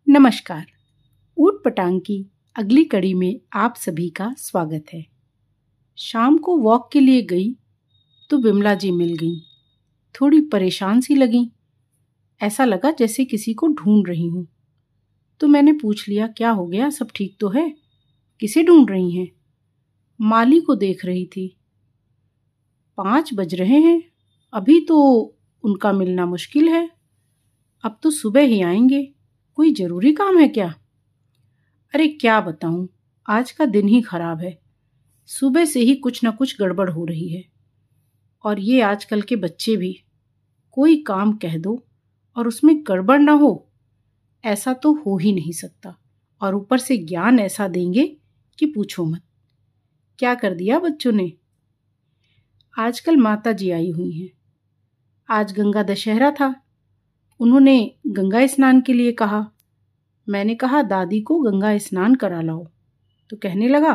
नमस्कार। ऊट पटांग की अगली कड़ी में आप सभी का स्वागत है। शाम को वॉक के लिए गई तो विमला जी मिल गईं। थोड़ी परेशान सी लगीं। ऐसा लगा जैसे किसी को ढूंढ रही हूँ। तो मैंने पूछ लिया, क्या हो गया, सब ठीक तो है? किसे ढूंढ रही हैं? माली को देख रही थी। 5 बज रहे हैं, अभी तो उनका मिलना मुश्किल है। अब तो सुबह ही आएंगे। कोई जरूरी काम है क्या? अरे क्या बताऊं, आज का दिन ही खराब है। सुबह से ही कुछ न कुछ गड़बड़ हो रही है। और ये आजकल के बच्चे भी, कोई काम कह दो और उसमें गड़बड़ ना हो, ऐसा तो हो ही नहीं सकता। और ऊपर से ज्ञान ऐसा देंगे कि पूछो मत। क्या कर दिया बच्चों ने। आजकल माता जी आई हुई हैं। आज गंगा दशहरा था। उन्होंने गंगा स्नान के लिए कहा। मैंने कहा दादी को गंगा स्नान करा लाओ। तो कहने लगा,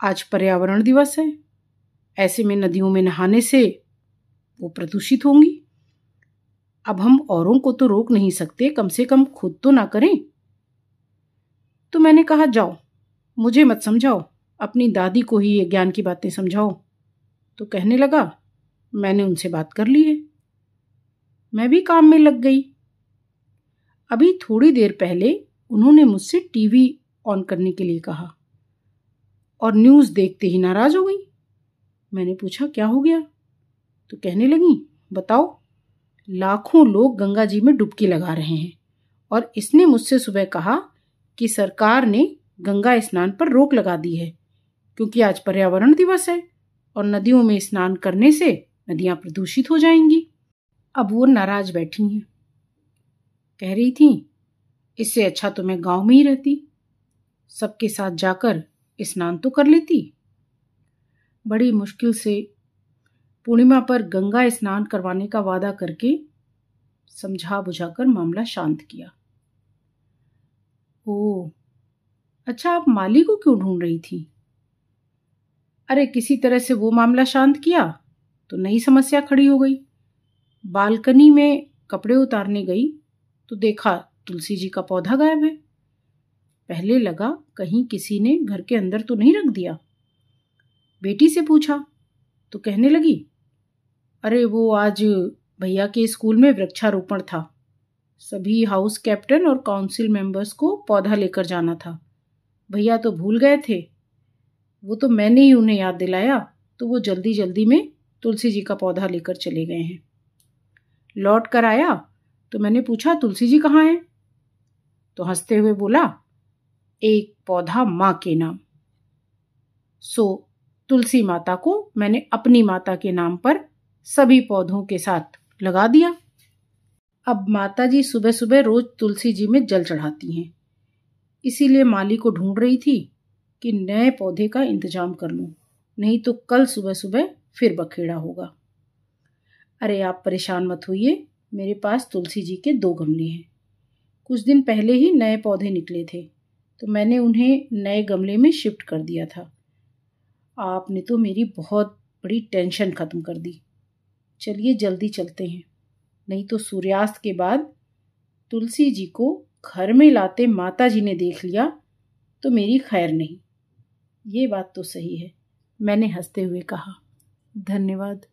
आज पर्यावरण दिवस है, ऐसे में नदियों में नहाने से वो प्रदूषित होंगी। अब हम औरों को तो रोक नहीं सकते, कम से कम खुद तो ना करें। तो मैंने कहा, जाओ, मुझे मत समझाओ, अपनी दादी को ही ये ज्ञान की बातें समझाओ। तो कहने लगा, मैंने उनसे बात कर ली है। मैं भी काम में लग गई। अभी थोड़ी देर पहले उन्होंने मुझसे टीवी ऑन करने के लिए कहा और न्यूज़ देखते ही नाराज हो गई। मैंने पूछा, क्या हो गया? तो कहने लगी, बताओ, लाखों लोग गंगा जी में डुबकी लगा रहे हैं और इसने मुझसे सुबह कहा कि सरकार ने गंगा स्नान पर रोक लगा दी है क्योंकि आज पर्यावरण दिवस है और नदियों में स्नान करने से नदियां प्रदूषित हो जाएंगी। अब वो नाराज बैठी हैं। कह रही थी, इससे अच्छा तो मैं गांव में ही रहती, सबके साथ जाकर स्नान तो कर लेती। बड़ी मुश्किल से पूर्णिमा पर गंगा स्नान करवाने का वादा करके समझा बुझाकर मामला शांत किया। ओह, अच्छा, आप माली को क्यों ढूंढ रही थी? अरे किसी तरह से वो मामला शांत किया तो नई समस्या खड़ी हो गई। बालकनी में कपड़े उतारने गई तो देखा तुलसी जी का पौधा गायब है। पहले लगा कहीं किसी ने घर के अंदर तो नहीं रख दिया। बेटी से पूछा तो कहने लगी, अरे वो आज भैया के स्कूल में वृक्षारोपण था, सभी हाउस कैप्टन और काउंसिल मेंबर्स को पौधा लेकर जाना था। भैया तो भूल गए थे, वो तो मैंने ही उन्हें याद दिलाया, तो वो जल्दी जल्दी में तुलसी जी का पौधा लेकर चले गए हैं। लौट कर आया तो मैंने पूछा, तुलसी जी कहाँ हैं? तो हंसते हुए बोला, एक पौधा माँ के नाम। तुलसी माता को मैंने अपनी माता के नाम पर सभी पौधों के साथ लगा दिया। अब माता जी सुबह सुबह रोज तुलसी जी में जल चढ़ाती हैं। इसीलिए माली को ढूंढ रही थी कि नए पौधे का इंतजाम कर लूं, नहीं तो कल सुबह सुबह फिर बखेड़ा होगा। अरे आप परेशान मत होइए, मेरे पास तुलसी जी के 2 गमले हैं। कुछ दिन पहले ही नए पौधे निकले थे तो मैंने उन्हें नए गमले में शिफ्ट कर दिया था। आपने तो मेरी बहुत बड़ी टेंशन खत्म कर दी। चलिए जल्दी चलते हैं, नहीं तो सूर्यास्त के बाद तुलसी जी को घर में लाते माता जी ने देख लिया तो मेरी खैर नहीं। ये बात तो सही है, मैंने हंसते हुए कहा। धन्यवाद।